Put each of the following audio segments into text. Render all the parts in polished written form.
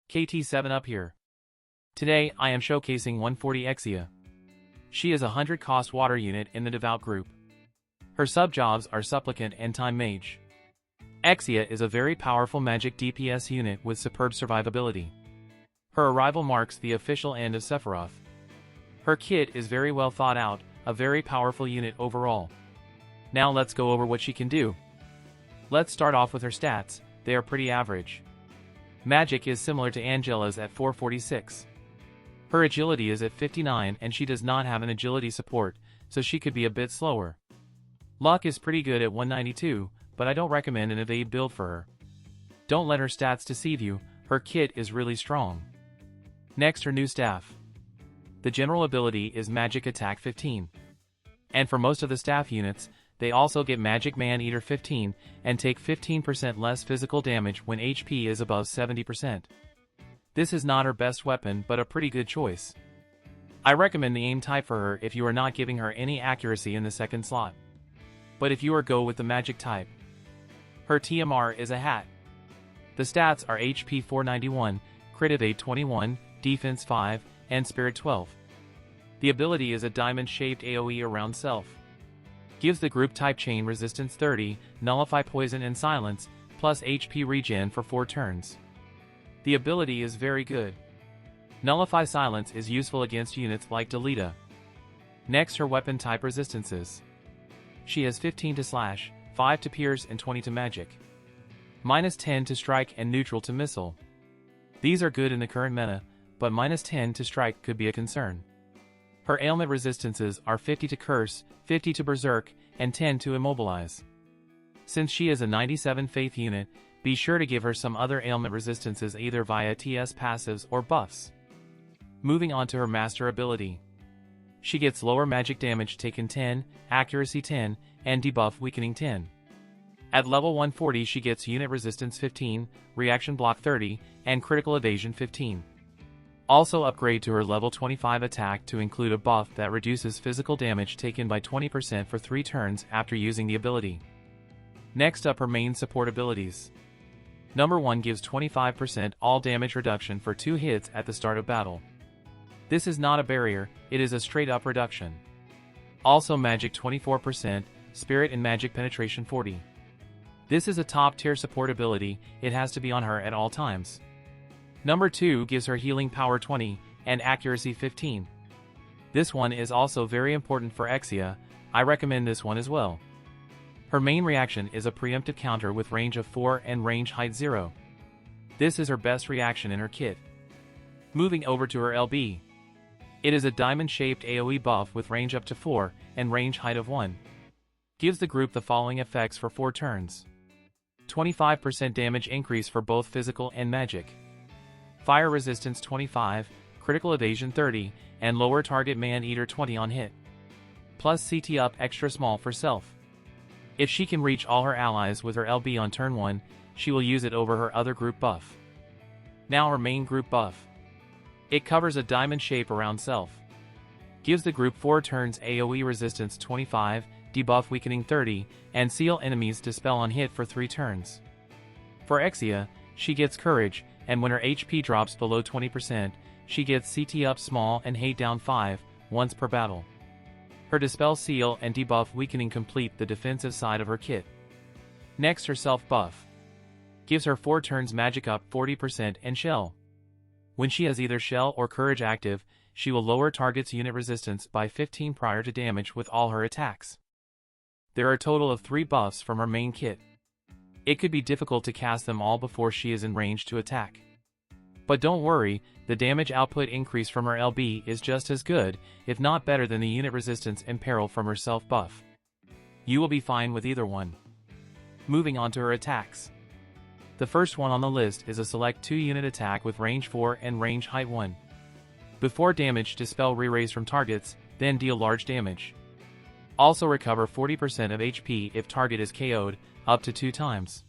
KT7 up here. Today, I am showcasing 140 Exia. She is a 100 cost water unit in the Devout group. Her sub-jobs are Supplicant and Time Mage. Exia is a very powerful magic DPS unit with superb survivability. Her arrival marks the official end of Sephiroth. Her kit is very well thought out, a very powerful unit overall. Now let's go over what she can do. Let's start off with her stats. They are pretty average. Magic is similar to Angela's at 446. Her agility is at 59 and she does not have an agility support, so she could be a bit slower. Luck is pretty good at 192, but I don't recommend an evade build for her. Don't let her stats deceive you, her kit is really strong. Next, her new staff. The general ability is Magic Attack 15. And for most of the staff units, they also get Magic Man-Eater 15 and take 15% less physical damage when HP is above 70%. This is not her best weapon, but a pretty good choice. I recommend the aim type for her if you are not giving her any accuracy in the second slot. But if you are go with the magic type. Her TMR is a hat. The stats are HP 491, crit evade 21, defense 5, and spirit 12. The ability is a diamond-shaped AoE around self. Gives the group type chain resistance 30, nullify poison and silence, plus HP regen for 4 turns. The ability is very good. Nullify silence is useful against units like Delita. Next, her weapon type resistances. She has 15 to slash, 5 to pierce and 20 to magic. Minus 10 to strike and neutral to missile. These are good in the current meta, but minus 10 to strike could be a concern. Her ailment resistances are 50 to curse, 50 to berserk, and 10 to immobilize. Since she is a 97 faith unit, be sure to give her some other ailment resistances either via TS passives or buffs. Moving on to her master ability. She gets lower magic damage taken 10, accuracy 10, and debuff weakening 10. At level 140 she gets unit resistance 15, reaction block 30, and critical evasion 15. Also upgrade to her level 25 attack to include a buff that reduces physical damage taken by 20% for 3 turns after using the ability. Next up, her main support abilities. Number 1 gives 25% all damage reduction for 2 hits at the start of battle. This is not a barrier, it is a straight up reduction. Also magic 24%, spirit and magic penetration 40. This is a top tier support ability, it has to be on her at all times. Number 2 gives her healing power 20, and accuracy 15. This one is also very important for Exia, I recommend this one as well. Her main reaction is a preemptive counter with range of 4 and range height 0. This is her best reaction in her kit. Moving over to her LB. It is a diamond-shaped AoE buff with range up to 4 and range height of 1. Gives the group the following effects for 4 turns. 25% damage increase for both physical and magic. Fire resistance 25, critical evasion 30, and lower target man-eater 20 on hit. Plus CT up extra small for self. If she can reach all her allies with her LB on turn 1, she will use it over her other group buff. Now her main group buff. It covers a diamond shape around self. Gives the group 4 turns AoE resistance 25, debuff weakening 30, and seal enemies dispel on hit for 3 turns. For Exia, she gets courage, and when her HP drops below 20%, she gets CT up small and hate down 5, once per battle. Her Dispel Seal and Debuff Weakening complete the defensive side of her kit. Next, her self buff. Gives her 4 turns magic up 40% and shell. When she has either shell or courage active, she will lower target's unit resistance by 15 prior to damage with all her attacks. There are a total of 3 buffs from her main kit. It could be difficult to cast them all before she is in range to attack. But don't worry, the damage output increase from her LB is just as good, if not better than the unit resistance and peril from her self buff. You will be fine with either one. Moving on to her attacks. The first one on the list is a select 2 unit attack with range 4 and range height 1. Before damage, dispel re-raise from targets, then deal large damage. Also recover 40% of HP if target is KO'd, up to 2 times.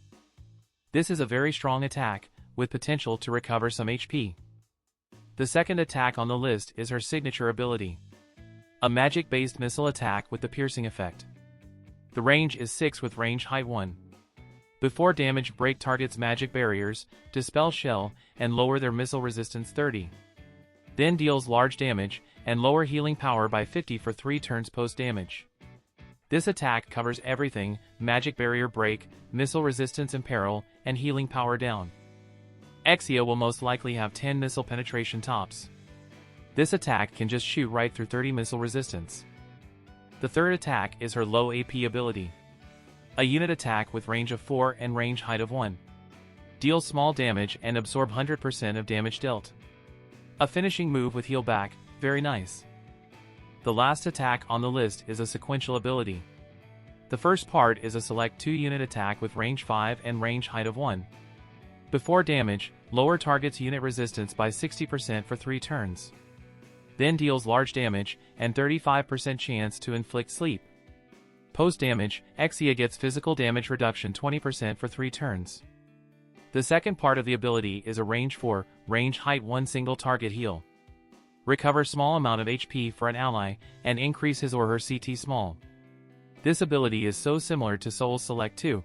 This is a very strong attack, with potential to recover some HP. The second attack on the list is her signature ability. A magic-based missile attack with the piercing effect. The range is 6 with range height 1. Before damage, break target's magic barriers, dispel shell, and lower their missile resistance 30. Then deals large damage, and lower healing power by 50 for 3 turns post-damage. This attack covers everything: magic barrier break, missile resistance and peril, and healing power down. Exia will most likely have 10 missile penetration tops. This attack can just shoot right through 30 missile resistance. The third attack is her low AP ability. A unit attack with range of 4 and range height of 1. Deals small damage and absorb 100% of damage dealt. A finishing move with heal back, very nice. The last attack on the list is a sequential ability. The first part is a select 2 unit attack with range 5 and range height of 1. Before damage, lower target's unit resistance by 60% for 3 turns. Then deals large damage, and 35% chance to inflict sleep. Post-damage, Exia gets physical damage reduction 20% for 3 turns. The second part of the ability is a range 4, range height 1 single target heal. Recover small amount of HP for an ally, and increase his or her CT small. This ability is so similar to Soul's Select 2.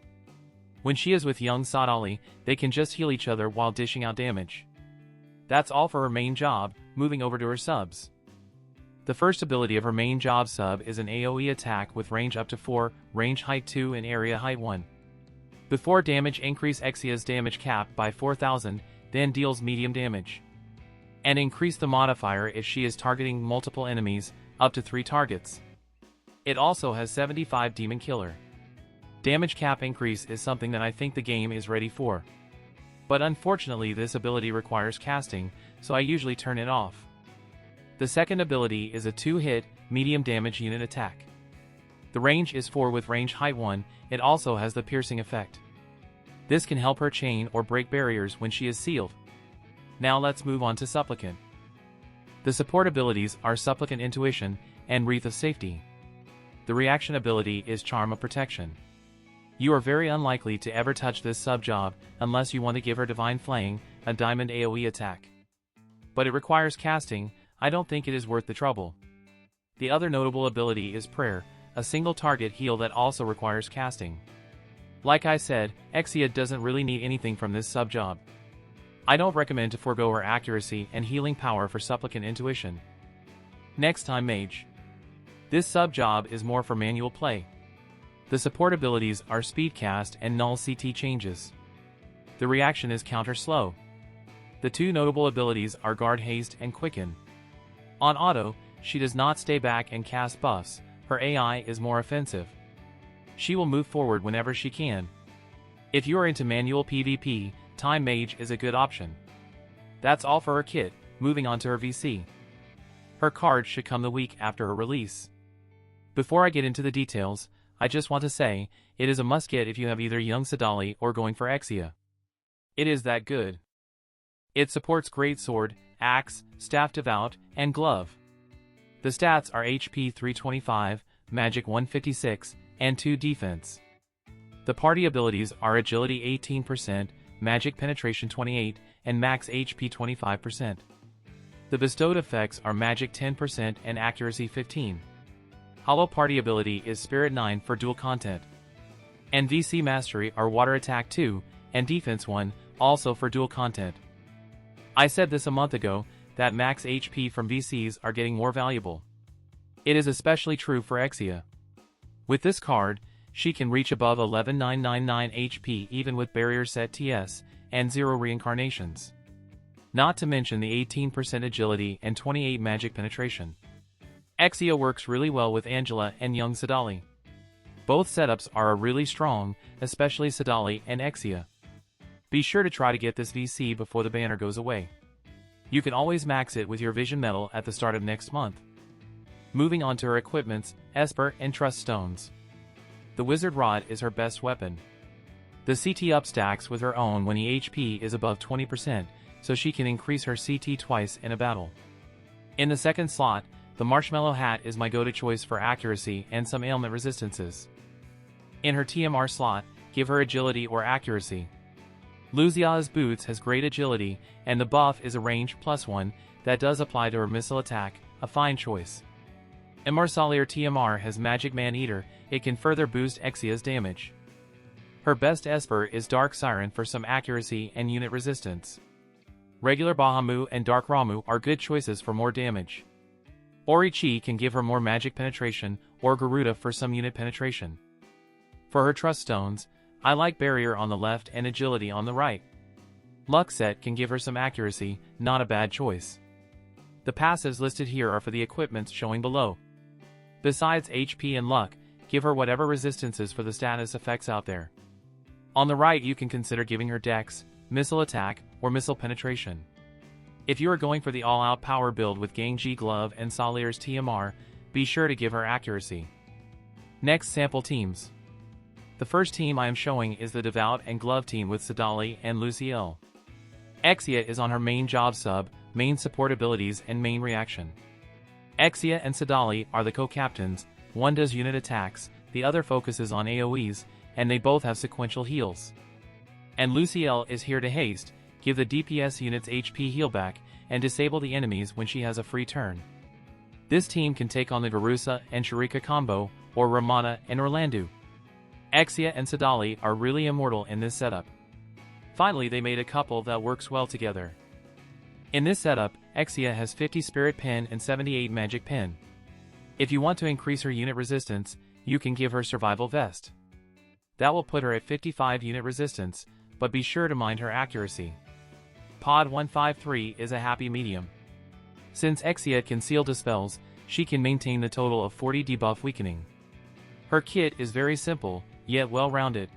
When she is with young Sadali, they can just heal each other while dishing out damage. That's all for her main job. Moving over to her subs. The first ability of her main job sub is an AoE attack with range up to 4, range height 2 and area height 1. Before damage, increase Exia's damage cap by 4000, then deals medium damage. And increase the modifier if she is targeting multiple enemies, up to 3 targets. It also has 75 Demon Killer. Damage cap increase is something that I think the game is ready for. But unfortunately this ability requires casting, so I usually turn it off. The second ability is a 2-hit, medium damage unit attack. The range is 4 with range height 1, it also has the piercing effect. This can help her chain or break barriers when she is sealed. Now let's move on to Supplicant. The support abilities are Supplicant Intuition and Wreath of Safety. The reaction ability is Charm of Protection. You are very unlikely to ever touch this sub-job unless you want to give her Divine Flaying, a diamond AoE attack. But it requires casting. I don't think it is worth the trouble. The other notable ability is Prayer, a single target heal that also requires casting. Like I said, Exia doesn't really need anything from this sub-job. I don't recommend to forego her accuracy and healing power for Supplicant Intuition. Next time, Mage. This sub-job is more for manual play. The support abilities are Speedcast and Null CT changes. The reaction is Counter Slow. The 2 notable abilities are Guard Haste and Quicken. On auto, she does not stay back and cast buffs, her AI is more offensive. She will move forward whenever she can. If you are into manual PvP, Time Mage is a good option. That's all for her kit. Moving on to her VC. Her card should come the week after her release. Before I get into the details, I just want to say, it is a must-get if you have either Young Sadali or going for Exia. It is that good. It supports Greatsword, Axe, Staff Devout, and Glove. The stats are HP 325, Magic 156, and 2 defense. The party abilities are Agility 18%, Magic Penetration 28, and Max HP 25%. The bestowed effects are Magic 10% and Accuracy 15. Hollow party ability is Spirit 9 for dual content. And VC Mastery are Water Attack 2, and Defense 1, also for dual content. I said this a month ago, that max HP from VCs are getting more valuable. It is especially true for Exia. With this card, she can reach above 11,999 HP even with barrier set TS, and 0 reincarnations. Not to mention the 18% agility and 28 magic penetration. Exia works really well with Angela and Young Sadali. Both setups are really strong, especially Sadali and Exia. Be sure to try to get this VC before the banner goes away. You can always max it with your Vision Medal at the start of next month. Moving on to her equipments, Esper and Truststones. The Wizard Rod is her best weapon. The CT up stacks with her own when the HP is above 20%, so she can increase her CT twice in a battle. In the second slot, the Marshmallow Hat is my go-to choice for accuracy and some ailment resistances. In her TMR slot, give her agility or accuracy. Luciole's Boots has great agility, and the buff is a range +1 that does apply to her missile attack, a fine choice. Immarsalier TMR has Magic Man-Eater, it can further boost Exia's damage. Her best Esper is Dark Siren for some accuracy and unit resistance. Regular Bahamut and Dark Ramuh are good choices for more damage. Ori-Chi can give her more magic penetration, or Garuda for some unit penetration. For her Truststones, I like Barrier on the left and Agility on the right. Luxet can give her some accuracy, not a bad choice. The passives listed here are for the equipments showing below. Besides HP and Luck, give her whatever resistances for the status effects out there. On the right you can consider giving her Dex, Missile Attack, or Missile Penetration. If you are going for the all-out power build with Genji Glove and Salir's TMR, be sure to give her accuracy. Next, sample teams. The first team I am showing is the Devout and Glove team with Zidane and Lucielle. Exia is on her main job sub, main support abilities and main reaction. Exia and Zidane are the co-captains, one does unit attacks, the other focuses on AoEs, and they both have sequential heals. And Lucielle is here to haste, give the DPS units HP heal back, and disable the enemies when she has a free turn. This team can take on the Garrousa and Shurecca combo, or Ramana and Orlando. Exia and Zidane are really immortal in this setup. Finally, they made a couple that works well together. In this setup, Exia has 50 Spirit Pen and 78 Magic Pen. If you want to increase her unit resistance, you can give her Survival Vest. That will put her at 55 unit resistance, but be sure to mind her accuracy. Pod 153 is a happy medium. Since Exia can seal dispels, she can maintain the total of 40 debuff weakening. Her kit is very simple, yet well-rounded.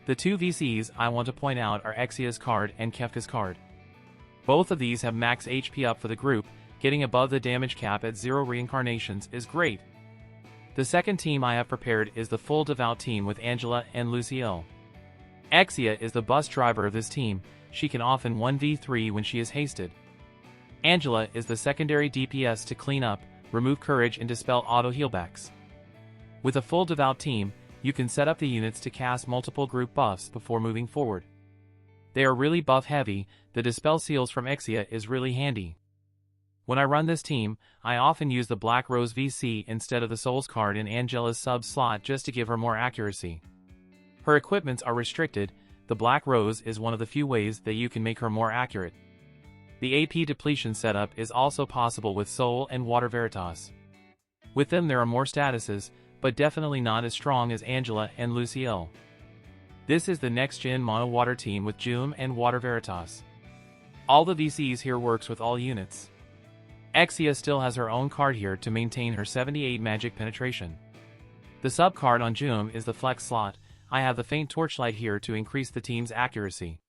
The two VCs I want to point out are Exia's card and Kefka's card. Both of these have max HP up for the group, getting above the damage cap at 0 reincarnations is great. The second team I have prepared is the full Devout team with Angela and Lucielle. Exia is the bus driver of this team, she can often 1v3 when she is hasted. Angela is the secondary DPS to clean up, remove courage and dispel auto healbacks. With a full Devout team, you can set up the units to cast multiple group buffs before moving forward. They are really buff heavy, the dispel seals from Exia is really handy. When I run this team, I often use the Black Rose VC instead of the Souls card in Angela's sub slot just to give her more accuracy. Her equipments are restricted, the Black Rose is one of the few ways that you can make her more accurate. The AP depletion setup is also possible with Soul and Water Veritas. With them there are more statuses, but definitely not as strong as Angela and Lucielle. This is the next-gen mono water team with Jeume and Water Veritas. All the VCs here works with all units. Exia still has her own card here to maintain her 78 magic penetration. The sub card on Jeume is the flex slot, I have the faint torchlight here to increase the team's accuracy.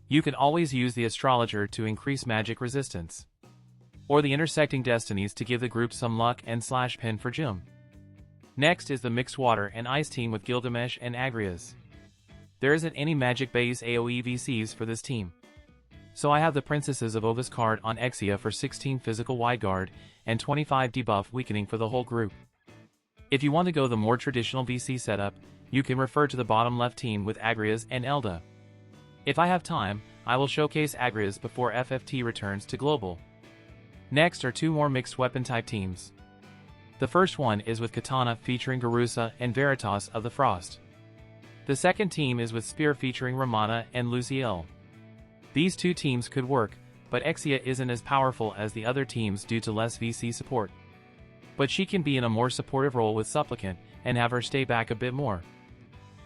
You can always use the astrologer to increase magic resistance. Or the intersecting destinies to give the group some luck and slash pin for Jeume. Next is the mixed water and ice team with Gilgamesh and Agrias. There isn't any magic base AoE VCs for this team. So I have the Princesses of Ovis card on Exia for 16 physical wide guard and 25 debuff weakening for the whole group. If you want to go the more traditional VC setup, you can refer to the bottom left team with Agrias and Elda. If I have time, I will showcase Agrias before FFT returns to global. Next are two more mixed weapon type teams. The first one is with Katana featuring Garrousa and Veritas of the Frost. The second team is with Spear featuring Ramana and Lucielle. These two teams could work, but Exia isn't as powerful as the other teams due to less VC support. But she can be in a more supportive role with Supplicant, and have her stay back a bit more.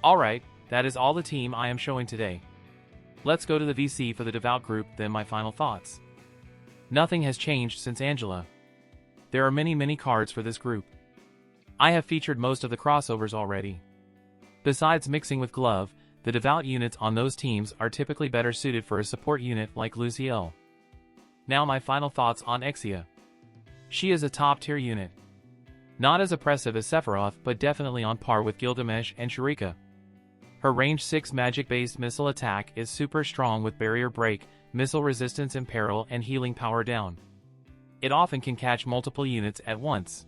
Alright, that is all the team I am showing today. Let's go to the VC for the Devout group, then my final thoughts. Nothing has changed since Angela. There are many cards for this group. I have featured most of the crossovers already. Besides mixing with Glove, the Devout units on those teams are typically better suited for a support unit like Lucielle. Now my final thoughts on Exia. She is a top tier unit. Not as oppressive as Sephiroth, but definitely on par with Gilgamesh and Shurecca. Her range 6 magic based missile attack is super strong with barrier break, missile resistance in peril and healing power down. It often can catch multiple units at once.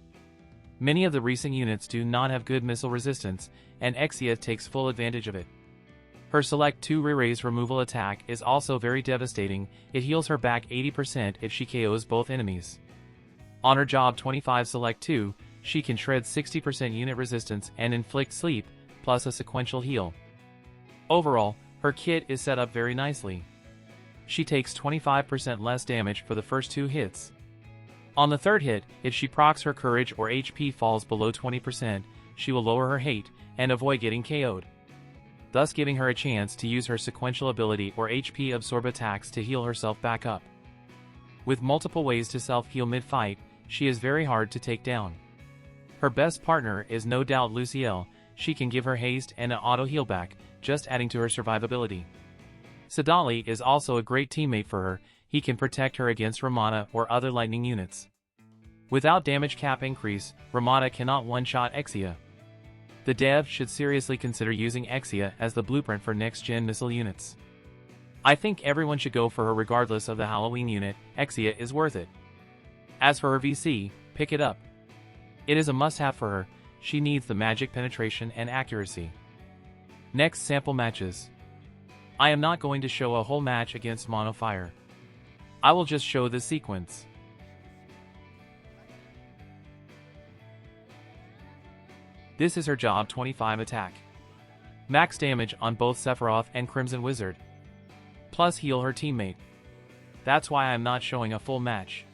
Many of the recent units do not have good missile resistance, and Exia takes full advantage of it. Her Select 2 Re-Raise removal attack is also very devastating, it heals her back 80% if she KOs both enemies. On her job 25 Select 2, she can shred 60% unit resistance and inflict sleep, plus a sequential heal. Overall, her kit is set up very nicely. She takes 25% less damage for the first 2 hits. On the 3rd hit, if she procs her courage or HP falls below 20%, she will lower her hate and avoid getting KO'd, thus giving her a chance to use her sequential ability or HP absorb attacks to heal herself back up. With multiple ways to self-heal mid-fight, she is very hard to take down. Her best partner is no doubt Lucielle. She can give her haste and an auto heal back, just adding to her survivability. Zidane is also a great teammate for her. He can protect her against Ramza or other lightning units. Without damage cap increase, Ramza cannot one-shot Exia. The dev should seriously consider using Exia as the blueprint for next-gen missile units. I think everyone should go for her regardless of the Halloween unit. Exia is worth it. As for her VC, pick it up. It is a must-have for her. She needs the magic penetration and accuracy. Next, sample matches. I am not going to show a whole match against Monofire. I will just show the sequence. This is her job 25 attack. Max damage on both Sephiroth and Crimson Wizard. Plus heal her teammate. That's why I am not showing a full match.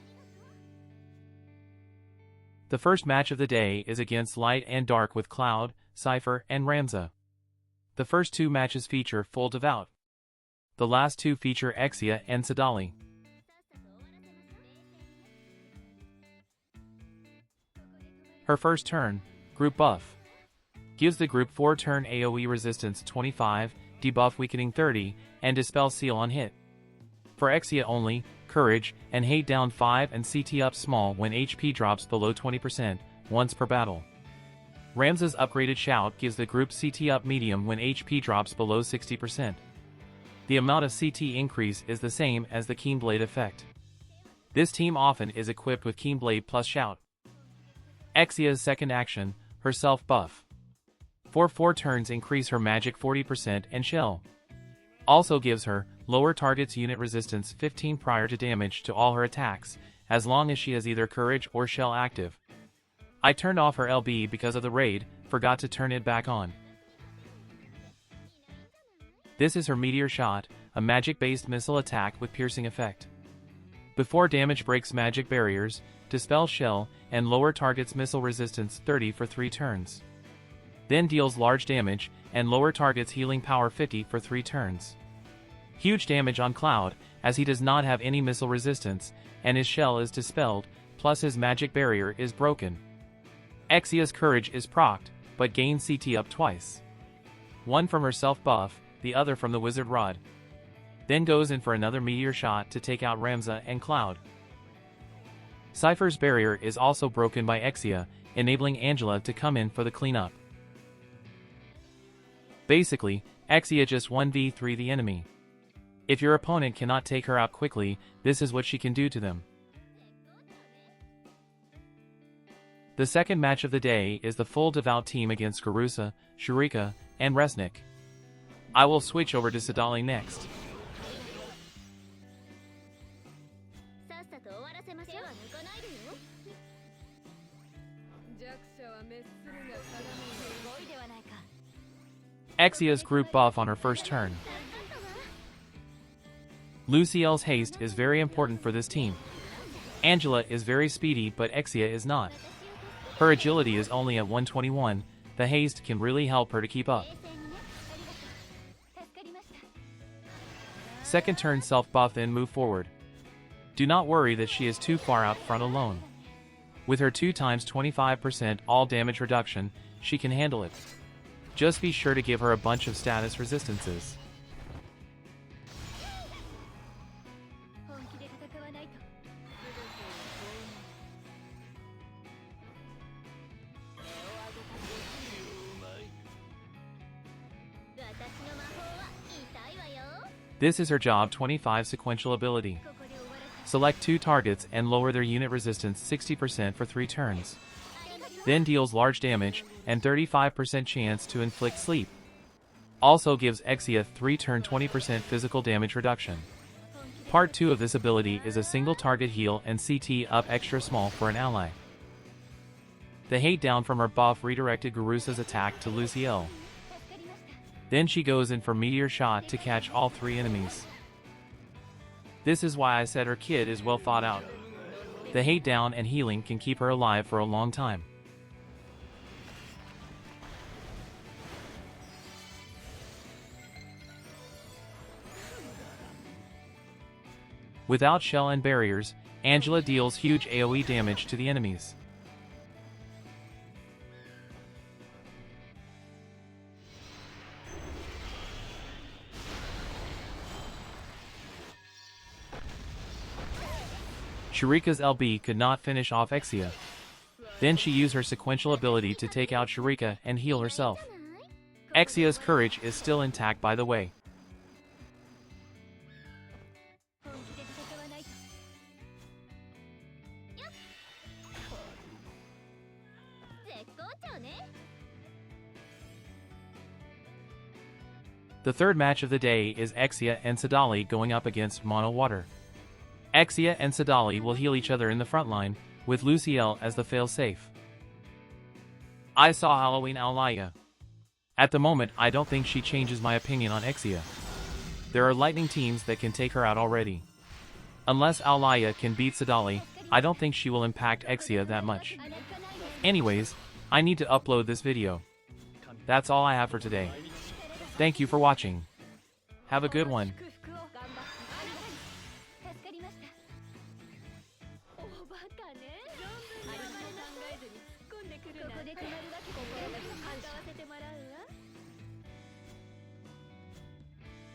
The first match of the day is against Light and Dark with Cloud, Seifer, and Ramza. The first 2 matches feature full Devout. The last 2 feature Exia and Zidane. Her first turn, Group Buff. Gives the group 4-turn AoE resistance 25, debuff weakening 30, and dispel seal on hit. For Exia only, courage and hate down 5 and CT up small when HP drops below 20%, once per battle. Ramza's upgraded shout gives the group CT up medium when HP drops below 60%. The amount of CT increase is the same as the Kingblade effect. This team often is equipped with Kingblade plus shout. Exia's second action, her self buff. For 4 turns increase her magic 40% and shell. Also gives her lower target's unit resistance 15 prior to damage to all her attacks, as long as she has either courage or shell active. I turned off her LB because of the raid, forgot to turn it back on. This is her meteor shot, a magic-based missile attack with piercing effect. Before damage breaks magic barriers, dispel shell, and lower target's missile resistance 30 for 3 turns. Then deals large damage, and lower target's healing power 50 for 3 turns. Huge damage on Cloud, as he does not have any missile resistance, and his shell is dispelled, plus his magic barrier is broken. Exia's courage is procced, but gains CT up twice. One from her self buff, the other from the wizard rod. Then goes in for another meteor shot to take out Ramza and Cloud. Seifer's barrier is also broken by Exia, enabling Angela to come in for the cleanup. Basically, Exia just 1v3 the enemy. If your opponent cannot take her out quickly, this is what she can do to them. The second match of the day is the full Devout team against Garrousa, Shurecca, and Resnick. I will switch over to Zidane next. Exia's group buff on her first turn. Lucielle's haste is very important for this team. Angela is very speedy but Exia is not. Her agility is only at 121, the haste can really help her to keep up. Second turn self buff then move forward. Do not worry that she is too far out front alone. With her 2 times 25% all damage reduction, she can handle it. Just be sure to give her a bunch of status resistances. This is her job 25 sequential ability. Select 2 targets and lower their unit resistance 60% for 3 turns. Then deals large damage and 35% chance to inflict sleep. Also gives Exia 3-turn 20% physical damage reduction. Part 2 of this ability is a single target heal and CT up extra small for an ally. The hate down from her buff redirected Garrousa's attack to Lucielle. Then she goes in for meteor shot to catch all 3 enemies. This is why I said her kit is well thought out. The hate down and healing can keep her alive for a long time. Without shell and barriers, Angela deals huge AoE damage to the enemies. Shurecca's LB could not finish off Exia. Then she used her sequential ability to take out Shurecca and heal herself. Exia's courage is still intact by the way. The third match of the day is Exia and Zidane going up against Mono Water. Exia and Zidane will heal each other in the front line, with Lucielle as the fail-safe. I saw Halloween Alaya. At the moment, I don't think she changes my opinion on Exia. There are lightning teams that can take her out already. Unless Alaya can beat Zidane, I don't think she will impact Exia that much. Anyways, I need to upload this video. That's all I have for today. Thank you for watching. Have a good one.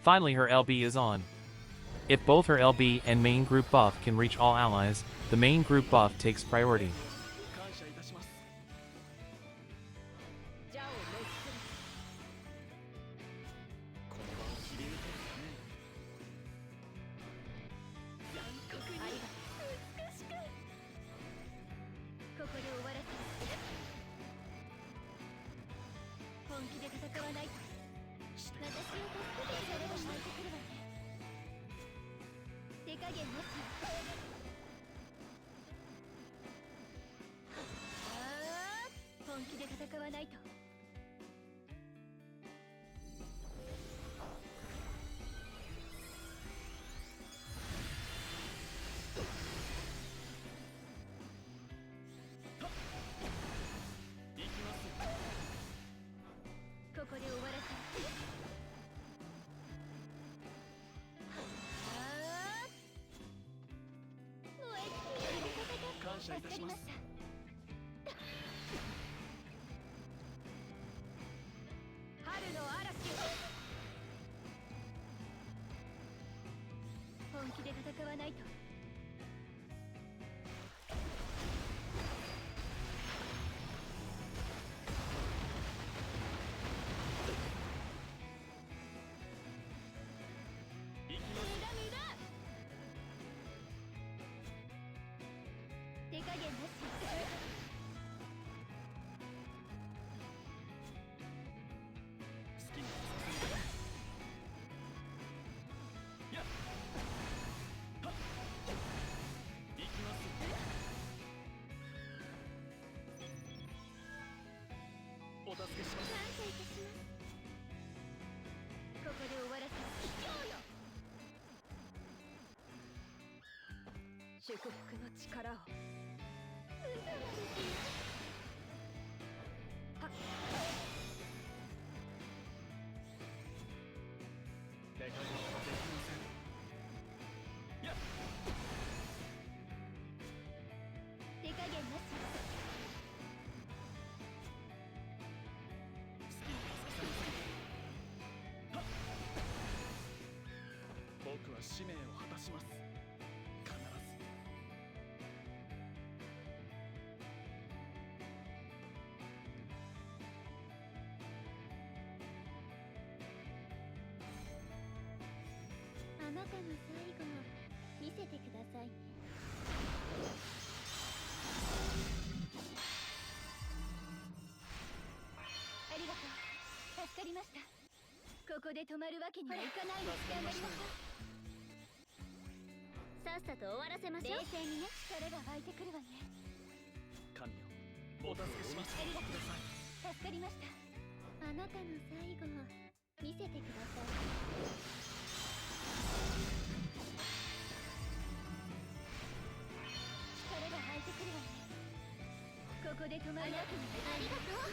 Finally her LB is on. If both her LB and main group buff can reach all allies, the main group buff takes priority. 見せてください。力が湧いてくるわね。ここで止まるわけには。ありがとう。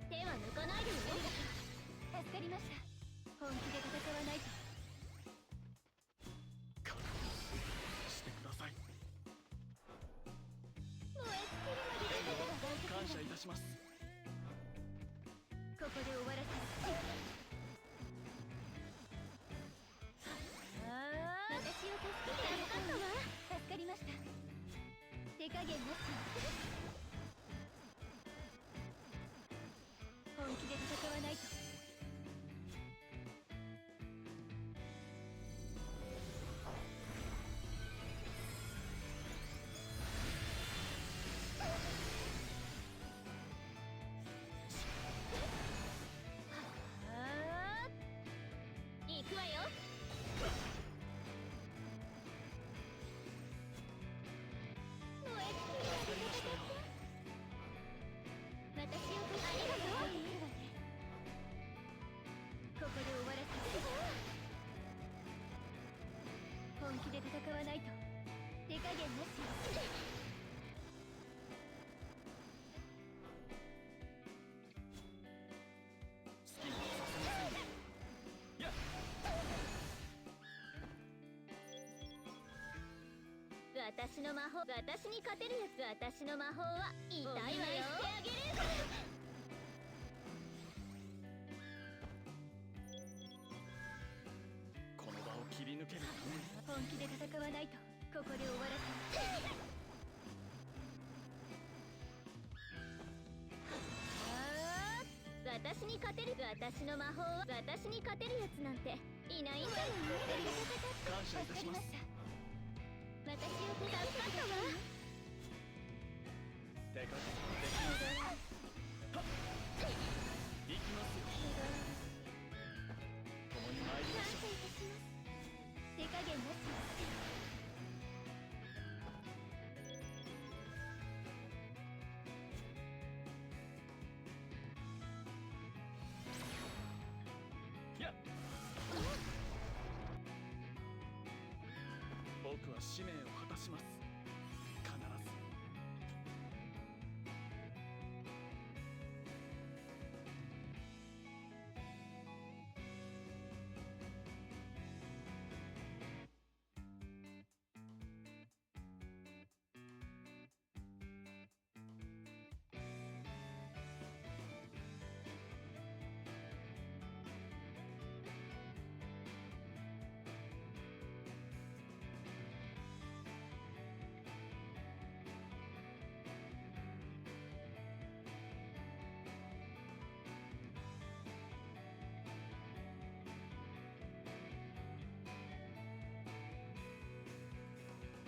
手は抜かないでよ。助かりました。本気で戦わないと。してください。燃え尽きるまで力が湧いてくるわね。感謝いたします。ここで終わらせる。私を助けてあげたのは助かりました。手加減なし。本気で戦わないと。行くわよ。燃え尽きるまで戦って。私を助けてありがとう。ここで終わらせる。本気で戦わないと。手加減なし。私の魔法、私に勝てるやつ。私の魔法は痛いわよ。してあげる。この場を切り抜けるために本気で戦わないと。ここで終わらせる。私に勝てる。私の魔法は私に勝てるやつなんていないんだよ。感謝いたします。私を手助かったわ。手加減できます。行きますよ。共に参りましょう。感謝いたします。手加減なし。やっ僕は使命を果たします。